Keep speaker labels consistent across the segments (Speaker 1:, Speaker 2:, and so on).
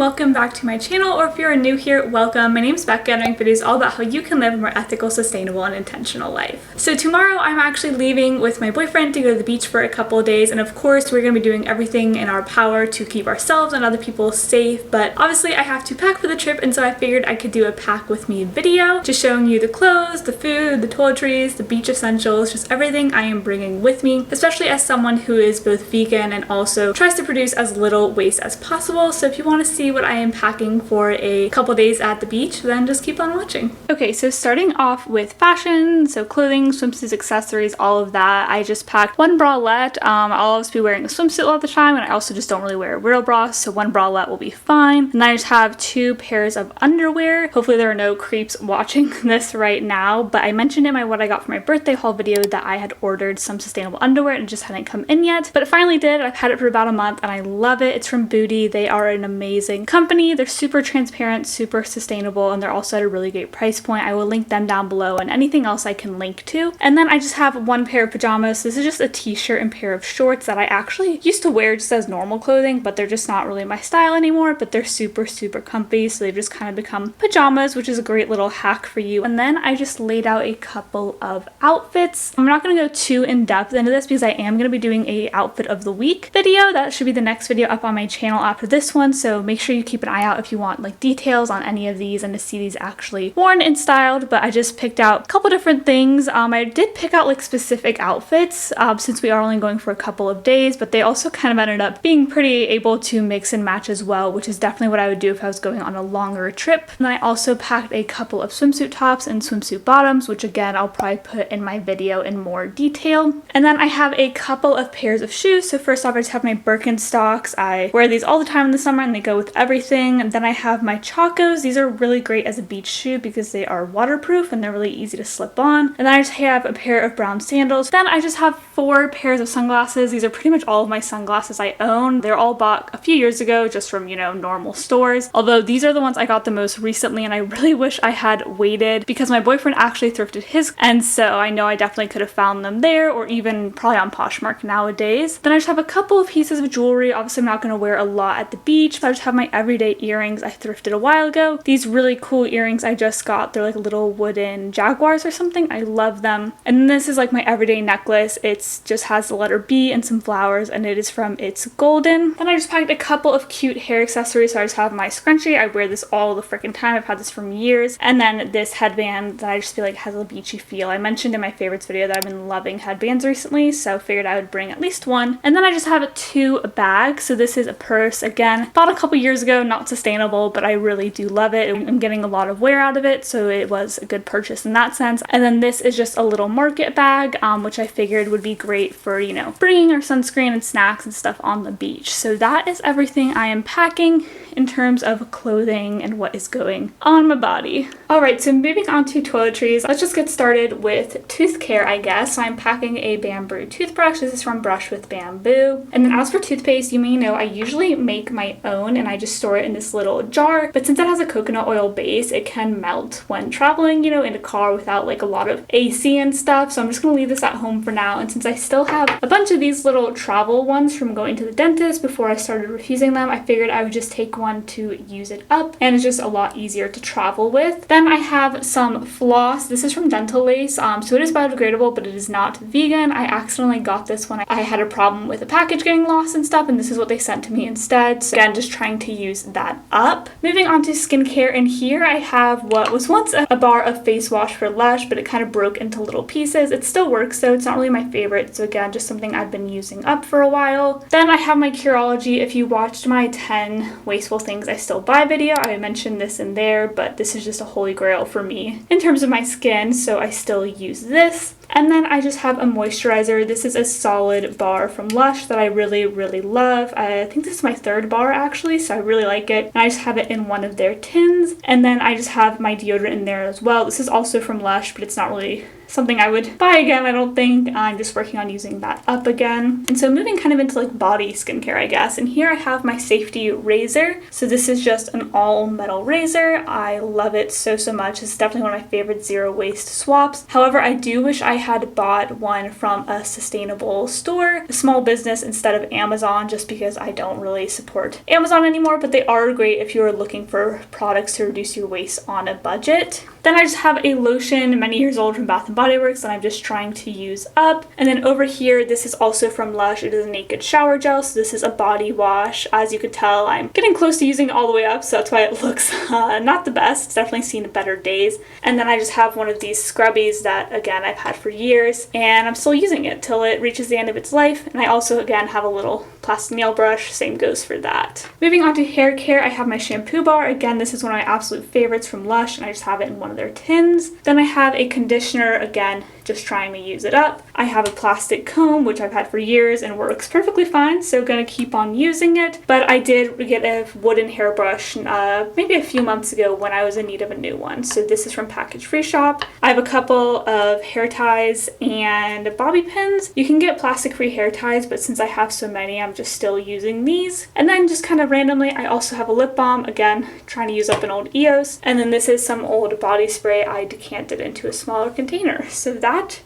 Speaker 1: welcome back to my channel, or if you're new here, welcome. My name is Becca and I make videos all about how you can live a more ethical, sustainable, and intentional life. So tomorrow I'm actually leaving with my boyfriend to go to the beach for a couple of days, and of course we're going to be doing everything in our power to keep ourselves and other people safe, but obviously I have to pack for the trip, and so I figured I could do a pack with me video, just showing you the clothes, the food, the toiletries, the beach essentials, just everything I am bringing with me, especially as someone who is both vegan and also tries to produce as little waste as possible. So if you want to see what I am packing for a couple days at the beach, then just keep on watching. Okay, so starting off with fashion, so clothing, swimsuits, accessories, all of that. I just packed one bralette. I'll always be wearing a swimsuit all the time, and I also just don't really wear a real bra, so one bralette will be fine. And I just have two pairs of underwear. Hopefully there are no creeps watching this right now, but I mentioned in my what I got for my birthday haul video that I had ordered some sustainable underwear and it just hadn't come in yet, but it finally did. I've had it for about a month and I love it. It's from Booty. They are an amazing company. They're super transparent, super sustainable, and they're also at a really great price point. I will link them down below and anything else I can link to. And then I just have one pair of pajamas. This is just a t-shirt and pair of shorts that I actually used to wear just as normal clothing, but they're just not really my style anymore, but they're super comfy, so they've just kind of become pajamas, which is a great little hack for you. And then I just laid out a couple of outfits. I'm not going to go too in depth into this because I am going to be doing a outfit of the week video. That should be the next video up on my channel after this one, so make sure you keep an eye out if you want like details on any of these and to see these actually worn and styled. But I just picked out a couple different things. I did pick out like specific outfits since we are only going for a couple of days, but they also kind of ended up being pretty able to mix and match as well, which is definitely what I would do if I was going on a longer trip. And I also packed a couple of swimsuit tops and swimsuit bottoms, which again I'll probably put in my video in more detail. And then I have a couple of pairs of shoes. So first off, I just have my Birkenstocks. I wear these all the time in the summer and they go with everything. And then I have my Chacos. These are really great as a beach shoe because they are waterproof and they're really easy to slip on. And then I just have a pair of brown sandals. Then I just have 4 pairs of sunglasses. These are pretty much all of my sunglasses I own. They're all bought a few years ago just from, you know, normal stores. Although these are the ones I got the most recently, and I really wish I had waited because my boyfriend actually thrifted his, and so I know I definitely could have found them there or even probably on Poshmark nowadays. Then I just have a couple of pieces of jewelry. Obviously I'm not going to wear a lot at the beach, but I just have my everyday earrings I thrifted a while ago. These really cool earrings I just got. They're like little wooden jaguars or something. I love them. And this is like my everyday necklace. It's just has the letter B and some flowers, and it is from It's Golden. Then I just packed a couple of cute hair accessories. So I just have my scrunchie. I wear this all the freaking time. I've had this for years. And then this headband that I just feel like has a beachy feel. I mentioned in my favorites video that I've been loving headbands recently, so figured I would bring at least one. And then I just have 2 bags. So this is a purse. Again, bought a couple years ago, not sustainable, but I really do love it. I'm getting a lot of wear out of it, so it was a good purchase in that sense. And then this is just a little market bag, which I figured would be great for, you know, bringing our sunscreen and snacks and stuff on the beach. So that is everything I am packing in terms of clothing and what is going on my body. Alright, so moving on to toiletries, let's just get started with tooth care, I guess. So I'm packing a bamboo toothbrush. This is from Brush with Bamboo. And then as for toothpaste, you may know I usually make my own and I just store it in this little jar, but since it has a coconut oil base, it can melt when traveling, you know, in a car without like a lot of AC and stuff. So I'm just gonna leave this at home for now. And since I still have a bunch of these little travel ones from going to the dentist before I started refusing them, I figured I would just take one to use it up, and it's just a lot easier to travel with. Then I have some floss. This is from Dental Lace, so it is biodegradable, but it is not vegan. I accidentally got this when I had a problem with a package getting lost and stuff, and this is what they sent to me instead. So again, just trying to use that up. Moving on to skincare, and here I have what was once a bar of face wash for Lush, but it kind of broke into little pieces. It still works though, it's not really my favorite, so again, just something I've been using up for a while. Then I have my Curology. If you watched my 10 wasteful things I still buy video, I mentioned this in there, but this is just a holy grail for me in terms of my skin, so I still use this. And then I just have a moisturizer. This is a solid bar from Lush that I really love. I think this is my 3rd bar actually, so I really like it. And I just have it in one of their tins. And then I just have my deodorant in there as well. This is also from Lush, but it's not really something I would buy again, I don't think. I'm just working on using that up again. And so moving kind of into like body skincare, I guess. And here I have my safety razor. So this is just an all metal razor. I love it so much. It's definitely one of my favorite zero waste swaps. However, I do wish I had bought one from a sustainable store, a small business, instead of Amazon, just because I don't really support Amazon anymore, but they are great if you're looking for products to reduce your waste on a budget. Then I just have a lotion, many years old, from Bath & Body Works that I'm just trying to use up. And then over here, this is also from Lush. It is a Naked Shower Gel, so this is a body wash. As you could tell, I'm getting close to using it all the way up, so that's why it looks not the best. It's definitely seen better days. And then I just have one of these scrubbies that, again, I've had for years, and I'm still using it till it reaches the end of its life. And I also, again, have a little plastic nail brush. Same goes for that. Moving on to hair care, I have my shampoo bar. Again, this is one of my absolute favorites from Lush, and I just have it in one of their tins. Then I have a conditioner, again, just trying to use it up. I have a plastic comb, which I've had for years and works perfectly fine, so gonna keep on using it. But I did get a wooden hairbrush maybe a few months ago when I was in need of a new one. So this is from Package Free Shop. I have a couple of hair ties and bobby pins. You can get plastic free hair ties, but since I have so many, I'm just still using these. And then just kind of randomly, I also have a lip balm, again, trying to use up an old EOS. And then this is some old body spray I decanted into a smaller container. So that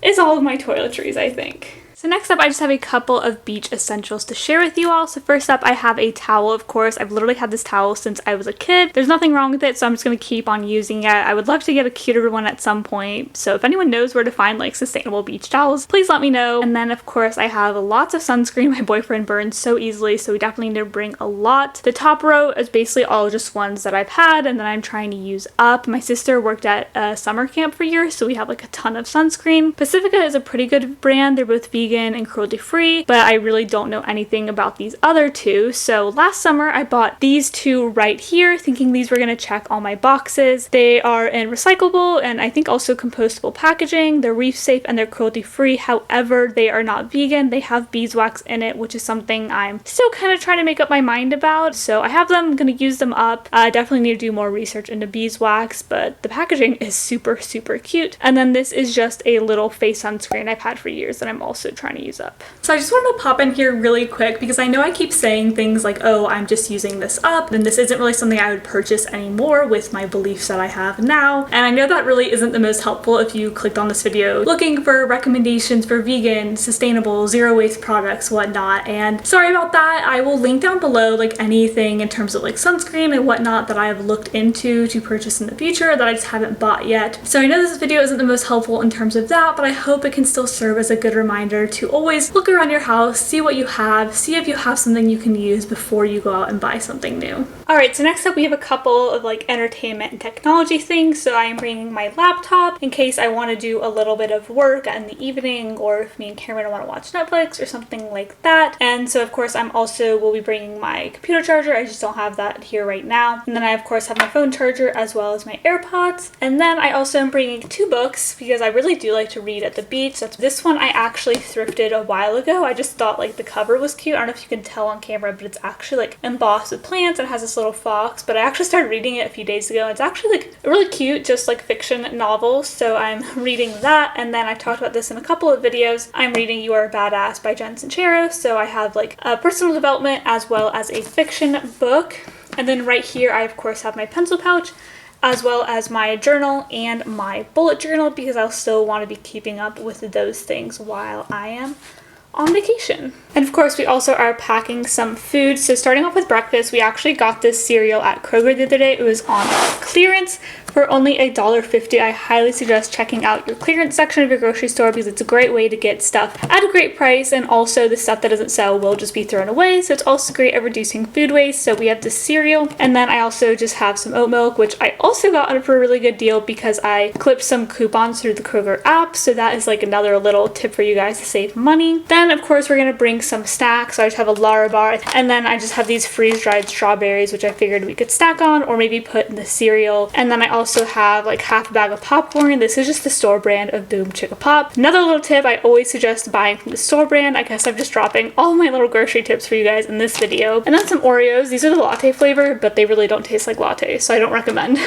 Speaker 1: is all of my toiletries, I think. So next up, I just have a couple of beach essentials to share with you all. So first up, I have a towel, of course. I've literally had this towel since I was a kid. There's nothing wrong with it, so I'm just going to keep on using it. I would love to get a cuter one at some point. So if anyone knows where to find like sustainable beach towels, please let me know. And then of course, I have lots of sunscreen. My boyfriend burns so easily, so we definitely need to bring a lot. The top row is basically all just ones that I've had and that I'm trying to use up. My sister worked at a summer camp for years, so we have like a ton of sunscreen. Pacifica is a pretty good brand. They're both vegan and cruelty free, but I really don't know anything about these other two. So last summer I bought these two right here, thinking these were going to check all my boxes. They are in recyclable and I think also compostable packaging. They're reef safe and they're cruelty free. However, they are not vegan. They have beeswax in it, which is something I'm still kind of trying to make up my mind about. So I have them, I'm going to use them up. I definitely need to do more research into beeswax, but the packaging is super, super cute. And then this is just a little face sunscreen I've had for years that I'm also trying to use up. So I just wanted to pop in here really quick because I know I keep saying things like, oh, I'm just using this up, and this isn't really something I would purchase anymore with my beliefs that I have now. And I know that really isn't the most helpful if you clicked on this video looking for recommendations for vegan, sustainable, zero waste products, whatnot. And sorry about that. I will link down below like anything in terms of like sunscreen and whatnot that I have looked into to purchase in the future that I just haven't bought yet. So I know this video isn't the most helpful in terms of that, but I hope it can still serve as a good reminder to always look around your house, see what you have, see if you have something you can use before you go out and buy something new. Alright, so next up we have a couple of like entertainment and technology things. So I am bringing my laptop in case I want to do a little bit of work in the evening, or if me and Cameron want to watch Netflix or something like that. And so of course I'm also will be bringing my computer charger. I just don't have that here right now. And then I of course have my phone charger as well as my AirPods. And then I also am bringing two books because I really do like to read at the beach. So this one I actually thrifted a while ago. I just thought like the cover was cute. I don't know if you can tell on camera, but it's actually like embossed with plants and has this little fox. But I actually started reading it a few days ago. It's actually like really cute, just like fiction novel. So I'm reading that. And then I've talked about this in a couple of videos. I'm reading You Are a Badass by Jen Sincero. So I have like a personal development as well as a fiction book. And then right here I of course have my pencil pouch, as well as my journal and my bullet journal, because I'll still want to be keeping up with those things while I am on vacation. And of course we also are packing some food. So starting off with breakfast, we actually got this cereal at Kroger the other day. It was on clearance for only $1.50. I highly suggest checking out your clearance section of your grocery store because it's a great way to get stuff at a great price, and also the stuff that doesn't sell will just be thrown away. So it's also great at reducing food waste. So we have this cereal, and then I also just have some oat milk, which I also got for a really good deal because I clipped some coupons through the Kroger app. So that is like another little tip for you guys to save money. Then of course we're gonna bring some snacks. So I just have a Lara bar, and then I just have these freeze-dried strawberries, which I figured we could snack on or maybe put in the cereal. And then I also have like half a bag of popcorn. This is just the store brand of Boom Chicka Pop. Another little tip, I always suggest buying from the store brand. I guess I'm just dropping all my little grocery tips for you guys in this video. And then some Oreos. These are the latte flavor, but they really don't taste like latte, so I don't recommend.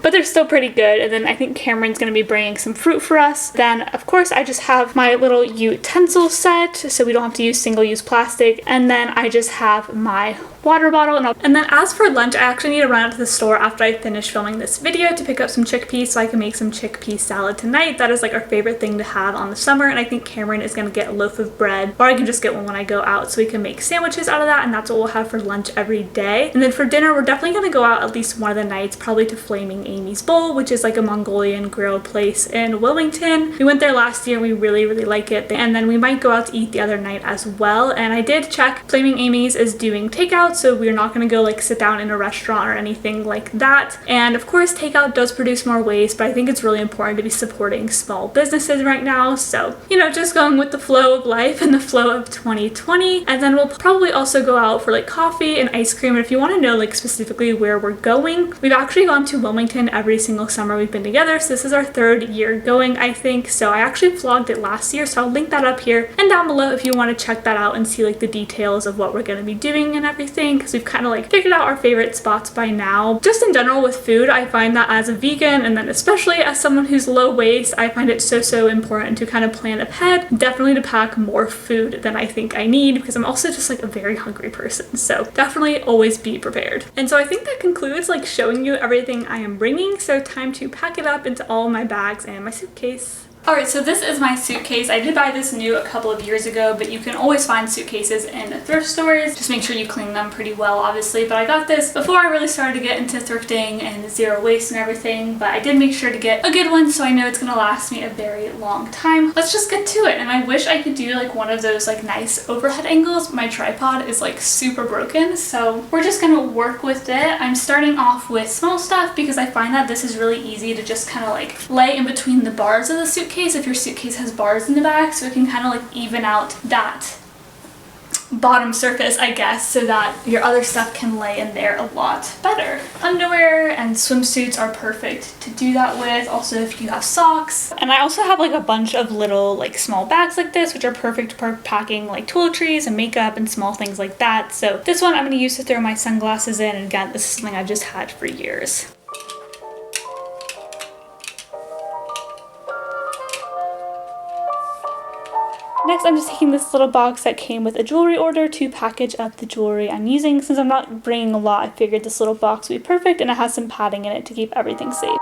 Speaker 1: But they're still pretty good. And then I think Cameron's gonna be bringing some fruit for us. Then of course I just have my little utensil set, so we don't have to use single-use plastic. And then I just have my water bottle. And then as for lunch, I actually need to run out to the store after I finish filming this video to pick up some chickpeas so I can make some chickpea salad tonight. That is like our favorite thing to have on the summer, and I think Cameron is going to get a loaf of bread, or I can just get one when I go out so we can make sandwiches out of that, and that's what we'll have for lunch every day. And then for dinner, we're definitely going to go out at least one of the nights, probably to Flaming Amy's Bowl, which is like a Mongolian grill place in Wilmington. We went there last year and we really like it, and then we might go out to eat the other night as well. And I did check, Flaming Amy's is doing takeout, so we're not going to go like sit down in a restaurant or anything like that. And of course takeout does produce more waste, but I think it's really important to be supporting small businesses right now, so you know, just going with the flow of life and the flow of 2020. And then we'll probably also go out for like coffee and ice cream. And if you want to know like specifically where we're going, we've actually gone to Wilmington every single summer we've been together, so this is our 3rd year going, I think. So I actually vlogged it last year, so I'll link that up here and down below if you want to check that out and see like the details of what we're going to be doing and everything, because we've kind of like figured out our favorite spots by now. Just in general with food, I find that as a vegan, and then especially as someone who's low waste, I find it so important to kind of plan ahead, definitely to pack more food than I think I need, because I'm also just like a very hungry person, so definitely always be prepared. And so I think that concludes like showing you everything I am bringing, so time to pack it up into all my bags and my suitcase. Alright, so this is my suitcase. I did buy this new a couple of years ago, but you can always find suitcases in thrift stores. Just make sure you clean them pretty well, obviously. But I got this before I really started to get into thrifting and zero waste and everything, but I did make sure to get a good one, so I know it's gonna last me a very long time. Let's just get to it. And I wish I could do like one of those like nice overhead angles. My tripod is like super broken, so we're just gonna work with it. I'm starting off with small stuff because I find that this is really easy to just kind of like lay in between the bars of the suitcase if your suitcase has bars in the back, so it can kind of like even out that bottom surface, I guess, so that your other stuff can lay in there a lot better. Underwear and swimsuits are perfect to do that with. Also, if you have socks. And I also have like a bunch of little like small bags like this, which are perfect for packing like toiletries and makeup and small things like that. So this one I'm going to use to throw my sunglasses in, and again, this is something I've just had for years. Next, I'm just taking this little box that came with a jewelry order to package up the jewelry I'm using. Since I'm not bringing a lot, I figured this little box would be perfect, and it has some padding in it to keep everything safe.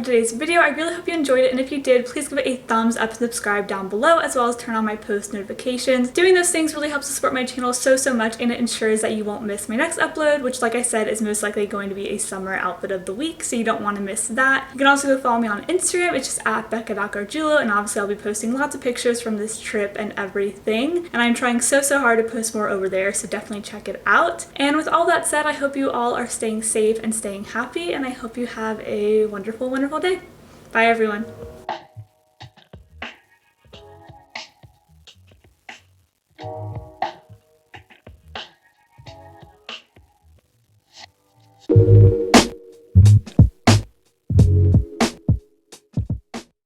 Speaker 1: Today's video. I really hope you enjoyed it, and if you did, please give it a thumbs up and subscribe down below, as well as turn on my post notifications. Doing those things really helps to support my channel so much, and it ensures that you won't miss my next upload, which, like I said, is most likely going to be a summer outfit of the week, so you don't want to miss that. You can also go follow me on Instagram. It's just at becca.gargiulo, and obviously I'll be posting lots of pictures from this trip and everything, and I'm trying so hard to post more over there, so definitely check it out. And with all that said, I hope you all are staying safe and staying happy, and I hope you have a wonderful day. Bye, everyone.